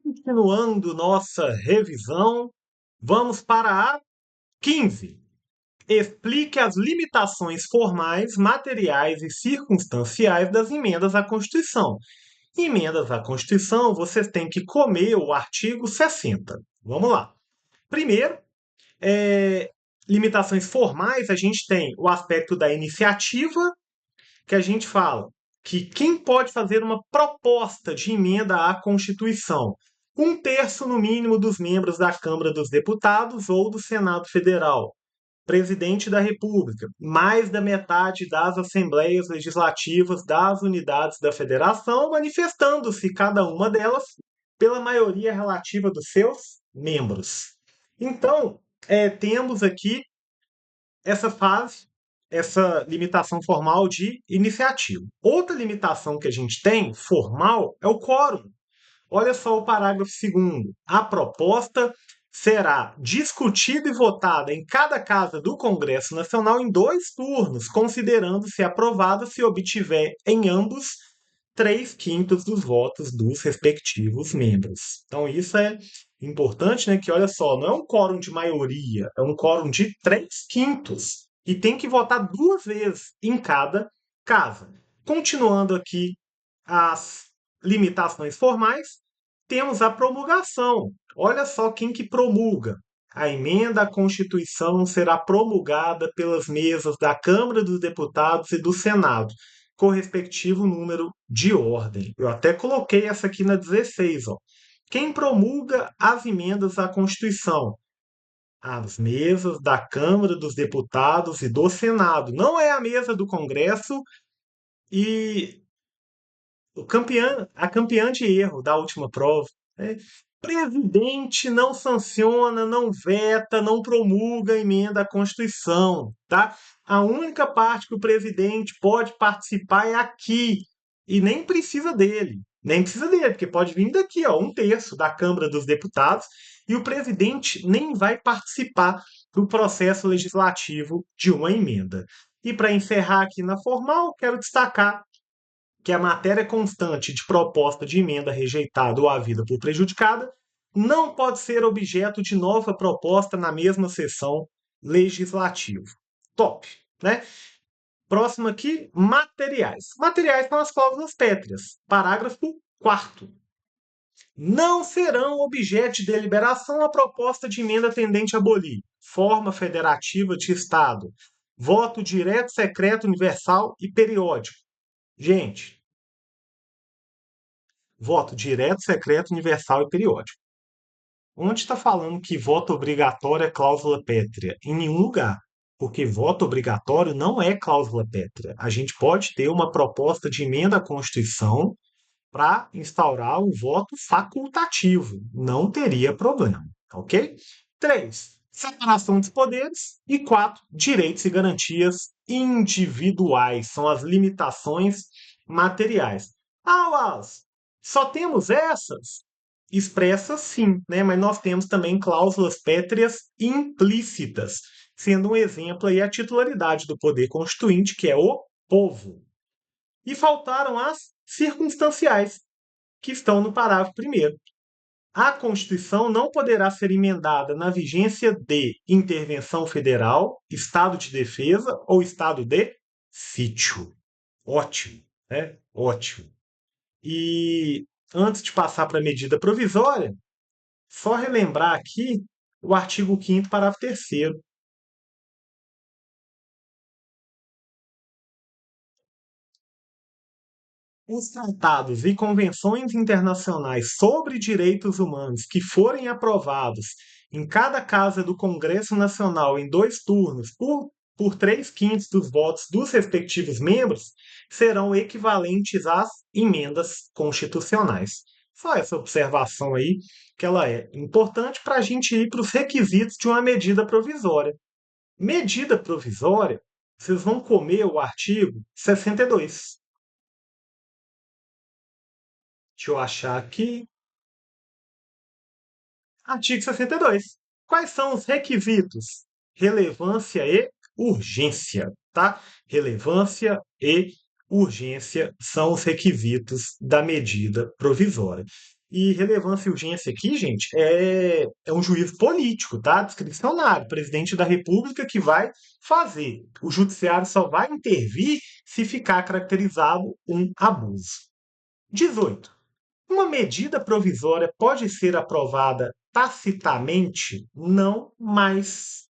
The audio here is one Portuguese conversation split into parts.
Continuando nossa revisão, vamos para a 15. Explique as limitações formais, materiais e circunstanciais das emendas à Constituição. Emendas à Constituição, vocês têm que comer o artigo 60. Vamos lá. Primeiro, é, limitações formais, a gente tem o aspecto da iniciativa, que a gente fala que quem pode fazer uma proposta de emenda à Constituição? Um terço, no mínimo, dos membros da Câmara dos Deputados ou do Senado Federal. Presidente da República, mais da metade das assembleias legislativas das unidades da federação, manifestando-se cada uma delas pela maioria relativa dos seus membros. Então, temos aqui essa fase, essa limitação formal de iniciativa. Outra limitação que a gente tem, formal, é o quórum. Olha só o parágrafo 2º. A proposta será discutida e votada em cada casa do Congresso Nacional em 2 turnos, considerando-se aprovada se obtiver em ambos 3/5 dos votos dos respectivos membros. Então, isso é importante, né? Que olha só, não é um quórum de maioria, é um quórum de 3/5 e tem que votar 2 vezes em cada casa. Continuando aqui as limitações formais, temos a promulgação. Olha só quem que promulga. A emenda à Constituição será promulgada pelas mesas da Câmara dos Deputados e do Senado, com o respectivo número de ordem. Eu até coloquei essa aqui na 16. Ó. Quem promulga as emendas à Constituição? As mesas da Câmara dos Deputados e do Senado. Não é a mesa do Congresso e a campeã de erro da última prova. Né? Presidente não sanciona, não veta, não promulga a emenda à Constituição, tá? A única parte que o presidente pode participar é aqui e nem precisa dele, nem precisa dele, porque pode vir daqui, ó, 1/3 da Câmara dos Deputados e o presidente nem vai participar do processo legislativo de uma emenda. E para encerrar aqui na formal, quero destacar que a matéria constante de proposta de emenda rejeitada ou havida por prejudicada não pode ser objeto de nova proposta na mesma sessão legislativa. Top, né? Próximo aqui, materiais. Materiais são as cláusulas pétreas. Parágrafo 4º. Não serão objeto de deliberação a proposta de emenda tendente a abolir forma federativa de Estado, voto direto, secreto, universal e periódico. Gente, voto direto, secreto, universal e periódico. Onde está falando que voto obrigatório é cláusula pétrea? Em nenhum lugar. Porque voto obrigatório não é cláusula pétrea. A gente pode ter uma proposta de emenda à Constituição para instaurar o voto facultativo. Não teria problema. Ok? 3. Separação dos poderes. E 4. Direitos e garantias individuais. São as limitações materiais. Ah, Wallace, só temos essas? Expressas, sim, né? Mas nós temos também cláusulas pétreas implícitas, sendo um exemplo aí a titularidade do poder constituinte, que é o povo. E faltaram as circunstanciais, que estão no parágrafo 1º. A Constituição não poderá ser emendada na vigência de intervenção federal, estado de defesa ou estado de sítio. Ótimo, né? Ótimo. E antes de passar para a medida provisória, só relembrar aqui o artigo 5º, parágrafo 3º. Os tratados e convenções internacionais sobre direitos humanos que forem aprovados em cada casa do Congresso Nacional em 2 turnos por 3/5 dos votos dos respectivos membros serão equivalentes às emendas constitucionais. Só essa observação aí, que ela é importante para a gente ir para os requisitos de uma medida provisória. Medida provisória, vocês vão comer o artigo 62. Deixa eu achar aqui. Artigo 62. Quais são os requisitos? Relevância e urgência, tá? Relevância e urgência são os requisitos da medida provisória. E relevância e urgência aqui, gente, é um juízo político, tá? Discricionário. Presidente da República que vai fazer. O judiciário só vai intervir se ficar caracterizado um abuso. 18. Uma medida provisória pode ser aprovada tacitamente? Não mais.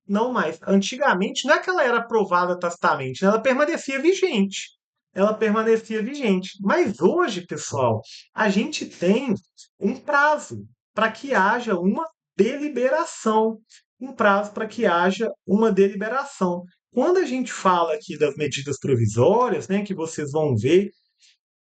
Não mais. Antigamente, não é que ela era aprovada tacitamente, ela permanecia vigente. Ela permanecia vigente. Mas hoje, pessoal, a gente tem um prazo para que haja uma deliberação. Um prazo para que haja uma deliberação. Quando a gente fala aqui das medidas provisórias, né, que vocês vão ver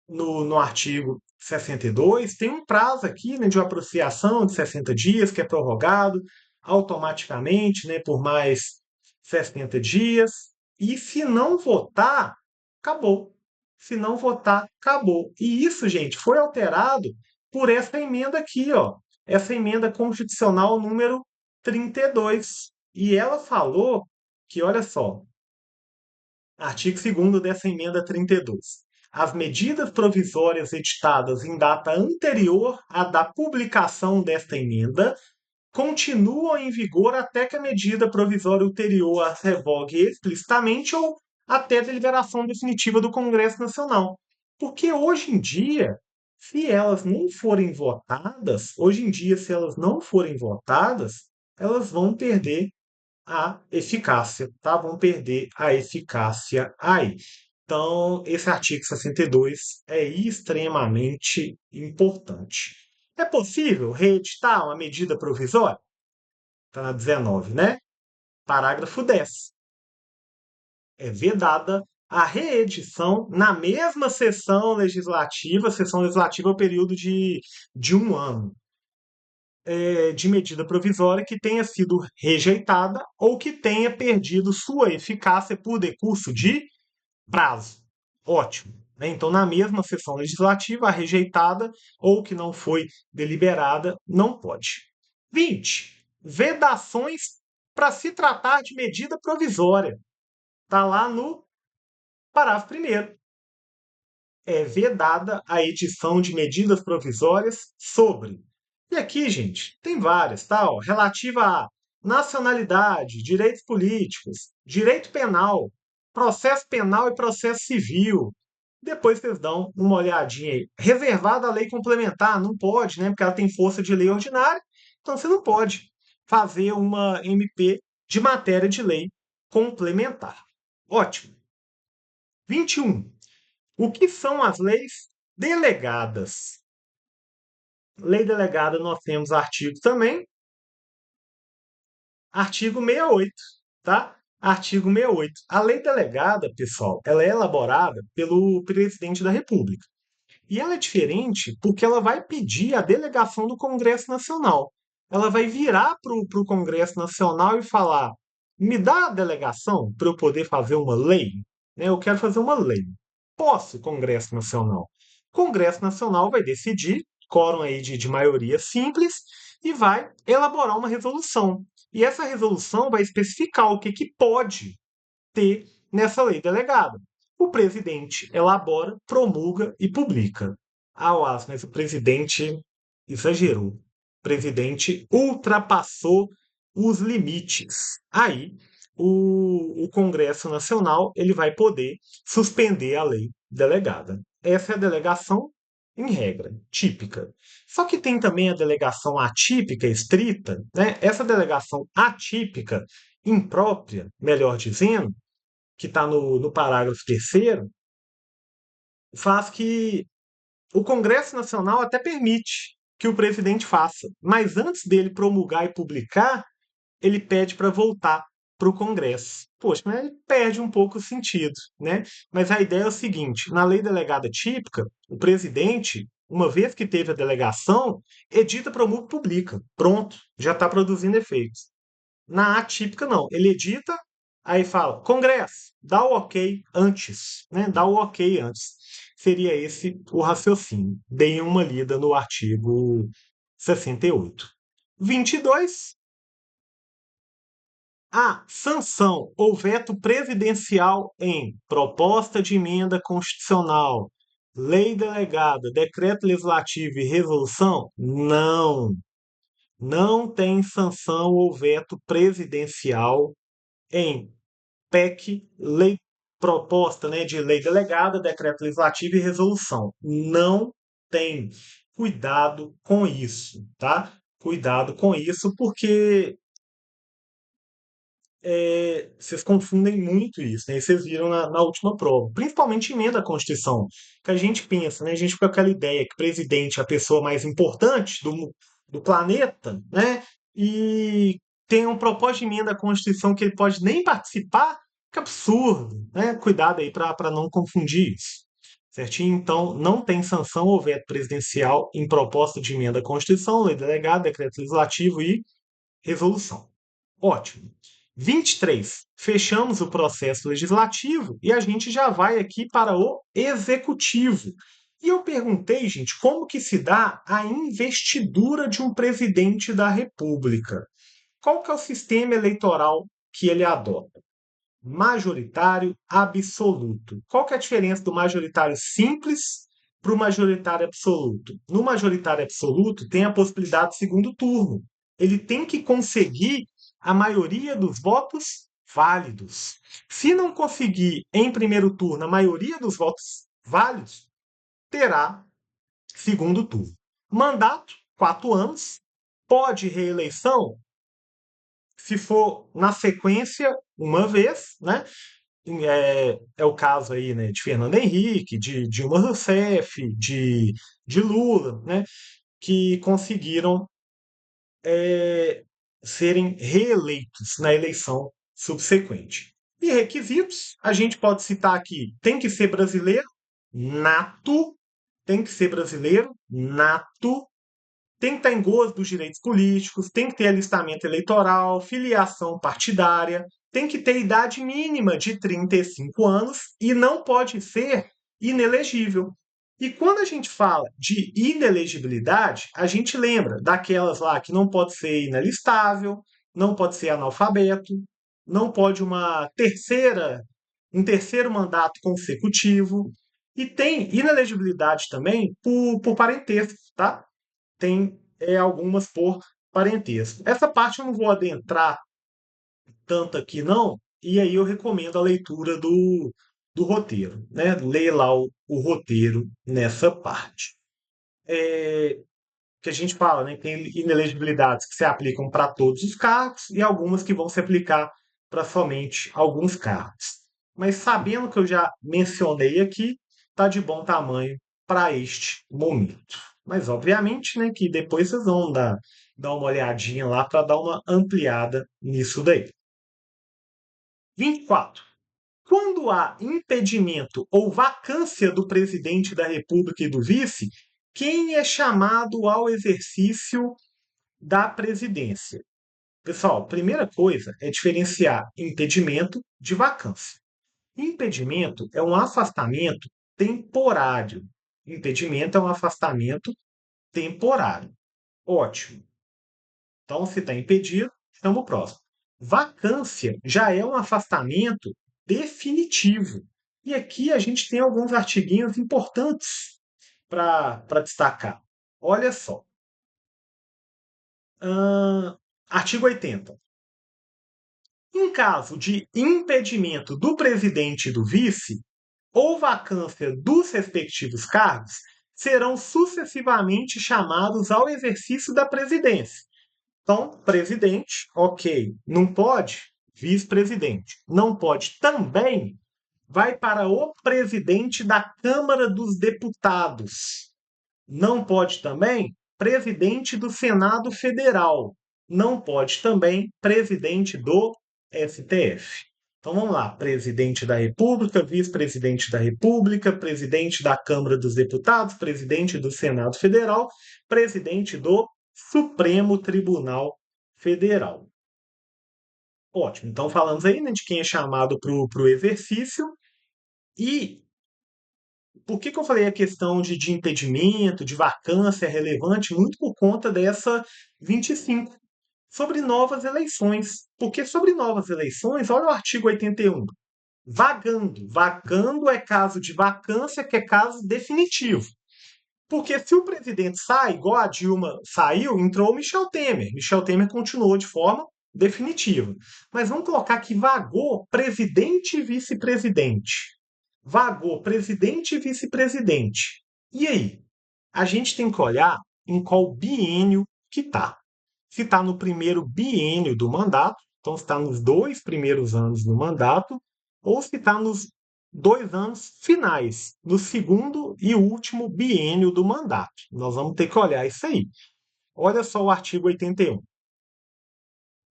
no artigo 62, tem um prazo aqui, né, de uma apreciação de 60 dias, que é prorrogado automaticamente, né, por mais 60 dias. E se não votar, acabou. Se não votar, acabou. E isso, gente, foi alterado por essa emenda aqui, ó. Essa emenda constitucional número 32. E ela falou que, olha só, artigo 2º dessa emenda 32. As medidas provisórias editadas em data anterior à da publicação desta emenda continuam em vigor até que a medida provisória ulterior as revogue explicitamente ou até a deliberação definitiva do Congresso Nacional. Porque hoje em dia, se elas não forem votadas, hoje em dia, se elas não forem votadas, elas vão perder a eficácia, tá? Vão perder a eficácia aí. Então, esse artigo 62 é extremamente importante. É possível reeditar uma medida provisória? Está na 19, né? Parágrafo 10. É vedada a reedição na mesma sessão legislativa é o período de um ano, de medida provisória que tenha sido rejeitada ou que tenha perdido sua eficácia por decurso de prazo. Ótimo. Né? Então, na mesma sessão legislativa, a rejeitada ou que não foi deliberada não pode. 20. Vedações para se tratar de medida provisória. Está lá no parágrafo 1º. É vedada a edição de medidas provisórias sobre. E aqui, gente, tem várias, tá? Ó, relativa a nacionalidade, direitos políticos, direito penal, processo penal e processo civil. Depois vocês dão uma olhadinha aí. Reservada a lei complementar, não pode, né? Porque ela tem força de lei ordinária, então você não pode fazer uma MP de matéria de lei complementar. Ótimo. 21. O que são as leis delegadas? Lei delegada, nós temos artigo também, artigo 68, tá? Artigo 68. A lei delegada, pessoal, ela é elaborada pelo presidente da República. E ela é diferente porque ela vai pedir a delegação do Congresso Nacional. Ela vai virar para o Congresso Nacional e falar: me dá a delegação para eu poder fazer uma lei? Né? Eu quero fazer uma lei. Posso, Congresso Nacional? O Congresso Nacional vai decidir, quórum aí de maioria simples, e vai elaborar uma resolução. E essa resolução vai especificar o que pode ter nessa lei delegada. O presidente elabora, promulga e publica. Ah, mas o presidente exagerou. O presidente ultrapassou os limites. Aí, o Congresso Nacional ele vai poder suspender a lei delegada. Essa é a delegação em regra, típica. Só que tem também a delegação atípica, estrita, né? Essa delegação atípica, imprópria, melhor dizendo, que está no parágrafo 3º, faz que o Congresso Nacional até permite que o presidente faça, mas antes dele promulgar e publicar, ele pede para voltar para o Congresso. Poxa, mas ele perde um pouco o sentido, né? Mas a ideia é o seguinte: na lei delegada típica, o presidente, uma vez que teve a delegação, edita, promulga e publica. Pronto, já está produzindo efeitos. Na atípica, não. Ele edita, aí fala, Congresso, dá o ok antes, né? Dá o ok antes. Seria esse o raciocínio. Deem uma lida no artigo 68. 22. A sanção ou veto presidencial em proposta de emenda constitucional, Lei delegada, decreto legislativo e resolução? Não. Não tem sanção ou veto presidencial em PEC, lei proposta, né, de lei delegada, decreto legislativo e resolução. Não tem. Cuidado com isso, tá? Cuidado com isso, porque vocês confundem muito isso, né? E vocês viram na última prova, principalmente emenda à Constituição, que a gente pensa, né? A gente fica com aquela ideia que o presidente é a pessoa mais importante do planeta, né? E tem um propósito de emenda à Constituição que ele pode nem participar, que absurdo, né? Cuidado aí para não confundir isso. Certinho? Então, não tem sanção ou veto presidencial em proposta de emenda à Constituição, lei delegada, decreto legislativo e resolução. Ótimo. 23. Fechamos o processo legislativo e a gente já vai aqui para o executivo. E eu perguntei, gente, como que se dá a investidura de um presidente da República? Qual que é o sistema eleitoral que ele adota? Majoritário absoluto. Qual que é a diferença do majoritário simples para o majoritário absoluto? No majoritário absoluto tem a possibilidade de segundo turno. Ele tem que conseguir a maioria dos votos válidos. Se não conseguir em primeiro turno a maioria dos votos válidos, terá segundo turno. Mandato, 4 anos. Pode reeleição, se for na sequência, uma vez, né? É o caso aí, né, de Fernando Henrique, de Dilma Rousseff, de Lula, né, que conseguiram é, serem reeleitos na eleição subsequente. E requisitos, a gente pode citar aqui, tem que ser brasileiro, nato, tem que ser brasileiro, nato, tem que estar em gozo dos direitos políticos, tem que ter alistamento eleitoral, filiação partidária, tem que ter idade mínima de 35 anos e não pode ser inelegível. E quando a gente fala de inelegibilidade, a gente lembra daquelas lá que não pode ser inalistável, não pode ser analfabeto, não pode um terceiro mandato consecutivo, e tem inelegibilidade também por parentesco, tá? Tem algumas por parentesco. Essa parte eu não vou adentrar tanto aqui, não, e aí eu recomendo a leitura do roteiro, né? Leia lá o roteiro nessa parte. Que a gente fala, né? Tem inelegibilidades que se aplicam para todos os cargos e algumas que vão se aplicar para somente alguns cargos. Mas sabendo que eu já mencionei aqui, está de bom tamanho para este momento. Mas obviamente, né, que depois vocês vão dar uma olhadinha lá para dar uma ampliada nisso daí. 24. Quando há impedimento ou vacância do presidente da República e do vice, quem é chamado ao exercício da presidência? Pessoal, primeira coisa é diferenciar impedimento de vacância. Impedimento é um afastamento temporário. Impedimento é um afastamento temporário. Ótimo. Então, se está impedido, estamos próximo. Vacância já é um afastamento definitivo. E aqui a gente tem alguns artiguinhos importantes para destacar. Olha só. Artigo 80. Em caso de impedimento do presidente e do vice, ou vacância dos respectivos cargos, serão sucessivamente chamados ao exercício da presidência. Então, presidente, ok, não pode, vice-presidente, não pode também, vai para o presidente da Câmara dos Deputados. Não pode também, presidente do Senado Federal. Não pode também, presidente do STF. Então vamos lá: presidente da República, vice-presidente da República, presidente da Câmara dos Deputados, presidente do Senado Federal, presidente do Supremo Tribunal Federal. Ótimo. Então falamos aí, né, de quem é chamado para o exercício. E por que eu falei a questão de impedimento, de vacância é relevante? Muito por conta dessa 25, sobre novas eleições. Porque sobre novas eleições, olha o artigo 81. Vagando. Vagando é caso de vacância, que é caso definitivo. Porque se o presidente sai, igual a Dilma saiu, entrou o Michel Temer. Michel Temer continuou de forma definitiva. Mas vamos colocar que vagou presidente e vice-presidente. Vagou presidente e vice-presidente. E aí? A gente tem que olhar em qual biênio que está. Se está no primeiro biênio do mandato, então se está nos 2 primeiros anos do mandato, ou se está nos 2 anos finais, no segundo e último biênio do mandato. Nós vamos ter que olhar isso aí. Olha só o artigo 81.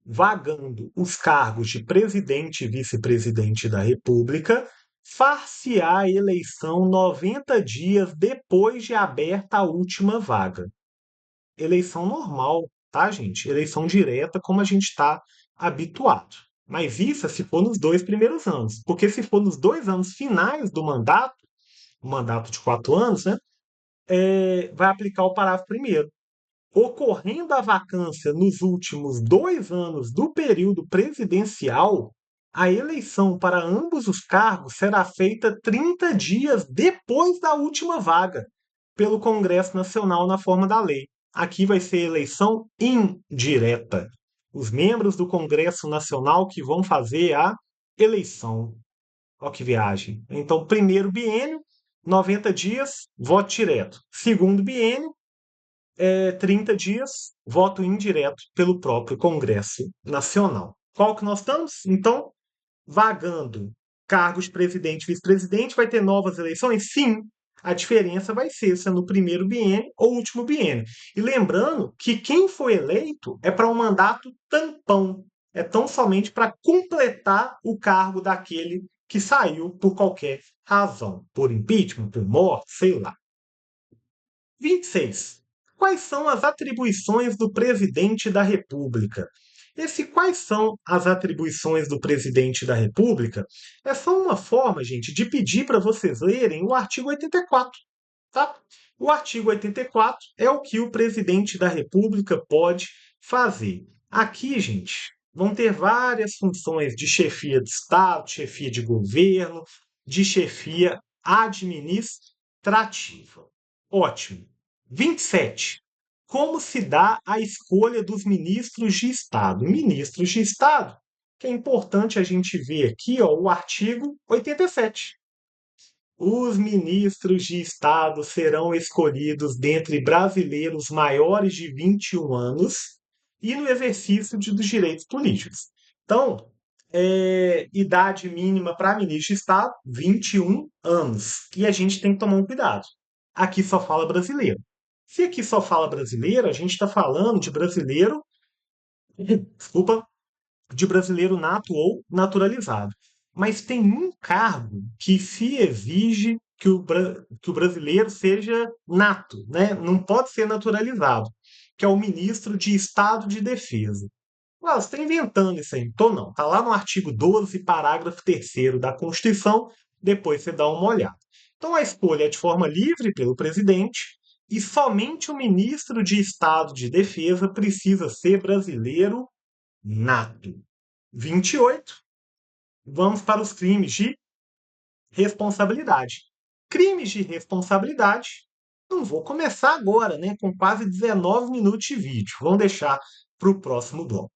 Vagando os cargos de presidente e vice-presidente da República, far-se-á a eleição 90 dias depois de aberta a última vaga. Eleição normal, tá, gente? Eleição direta, como a gente está habituado. Mas isso é se for nos 2 primeiros anos. Porque se for nos 2 anos finais do mandato, o mandato de 4 anos, né? Vai aplicar o parágrafo primeiro. Ocorrendo a vacância nos últimos 2 anos do período presidencial, a eleição para ambos os cargos será feita 30 dias depois da última vaga, pelo Congresso Nacional na forma da lei. Aqui vai ser eleição indireta. Os membros do Congresso Nacional que vão fazer a eleição. Ó que viagem. Então, primeiro biênio, 90 dias, voto direto. Segundo biênio, 30 dias, voto indireto pelo próprio Congresso Nacional. Qual que nós estamos? Então, vagando cargos de presidente e vice-presidente, vai ter novas eleições? Sim. A diferença vai ser se é no primeiro biênio ou último biênio. E lembrando que quem foi eleito é para um mandato tampão. É tão somente para completar o cargo daquele que saiu por qualquer razão. Por impeachment, por morte, sei lá. 26. Quais são as atribuições do presidente da República? Quais são as atribuições do presidente da República é só uma forma, gente, de pedir para vocês lerem o artigo 84, tá? O artigo 84 é o que o presidente da República pode fazer. Aqui, gente, vão ter várias funções de chefia de Estado, chefia de governo, de chefia administrativa. Ótimo. 27. Como se dá a escolha dos ministros de Estado? Ministros de Estado, que é importante a gente ver aqui, ó, o artigo 87. Os ministros de Estado serão escolhidos dentre brasileiros maiores de 21 anos e no exercício dos direitos políticos. Então, idade mínima para ministro de Estado, 21 anos. E a gente tem que tomar um cuidado. Aqui só fala brasileiro. Se aqui só fala brasileiro, a gente está falando de brasileiro, desculpa, de brasileiro nato ou naturalizado. Mas tem um cargo que se exige que o brasileiro seja nato, né? Não pode ser naturalizado, que é o ministro de Estado de Defesa. Ué, você está inventando isso aí. Então, não. Está lá no artigo 12, parágrafo 3º da Constituição. Depois você dá uma olhada. Então, a escolha é de forma livre pelo presidente e somente o ministro de Estado de Defesa precisa ser brasileiro nato. 28. Vamos para os crimes de responsabilidade. Crimes de responsabilidade. Não vou começar agora, né? Com quase 19 minutos de vídeo. Vamos deixar para o próximo bloco.